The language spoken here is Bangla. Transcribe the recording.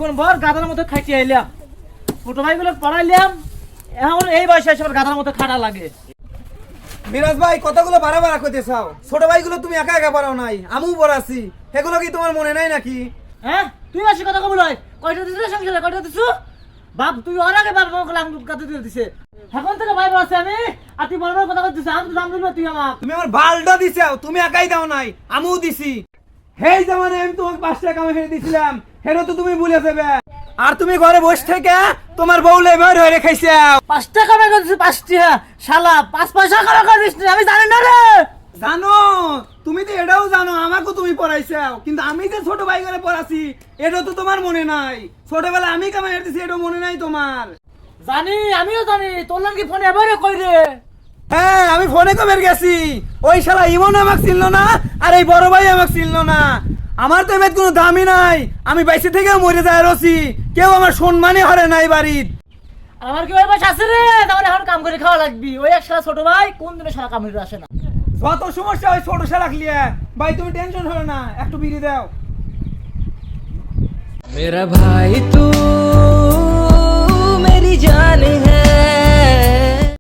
জীবন ভর গাধার মতো খাইতে আইলাম, ছোট ভাইগুলো পড়াইলাম, এখন এই বয়সে এসে আবার গাধার মতো খাটা লাগে। মিরাজ ভাই কতগুলো বাড়া করতে চাও? ছোট ভাইগুলো তুমি একা একা পারাও নাই, আমিও পড়াছি, এগুলো কি তোমার মনে নাই নাকি? হ্যাঁ তুই আসি কথা কবল হয়, কয়টা দিছিস সংসারে, কয়টা দিছু? বাপ তুই ওর আগে বাপ আমাকে লাং কাতে দিয়ে দিছে, এখন থেকে ভাই বলছে আমি, আর তুই বড় বড় কথা বলছিস, আমি তো দাম দিল তুই আমার। তুমি আমার বালটা দিছাও, তুমি একাই দাও নাই, আমিও দিছি। হেই জামানে আমি তোমাকে 5 টাকা আমি ফেলে দিছিলাম, হেরো তো তুমি ভুলে যাবে। আর তুমি ঘরে বসে থেকে তোমার বউ লেবার হয়ে রেখাইছাও। 5 টাকা বের করছিস, 5 টাকা শালা 5 পয়সা করে করিস না, আমি জানি না রে। জানো, তুমি তো এটাও জানো আমাকেও তুমি পড়াইছাও, কিন্তু আমি যে ছোট ভাই করে পড়াছি এটা তো তোমার মনে নাই। ছোটবেলা আমি কামাই দিছি এটাও মনে নাই তোমার। জানি, আমিও জানি, তোর নাকি ফোন এবারে কই রে? হ্যাঁ আমি ফোনে কবের গেছি, ওই শালা ইমন আমাকে চিনলো না, আর এই বড় ভাই আমাকে চিনলো না। আমার তো এবার কোনো দামই নাই, আমি বাইসে থেকেও মরে যায় রসি, কেউ আমার সম্মানই হরে নাই বাড়ির। আমার কি ওই বয়স আছে রে, তাহলে এখন কাম করে খাওয়া লাগবি। ওই এক শালা ছোট ভাই কোন দিনে শালা কাম করে আসে না। যত সমস্যা ওই ছোট শালা লিয়ে, ভাই তুমি টেনশন হলো না, একটু বিড়ি দাও। मेरा भाई तू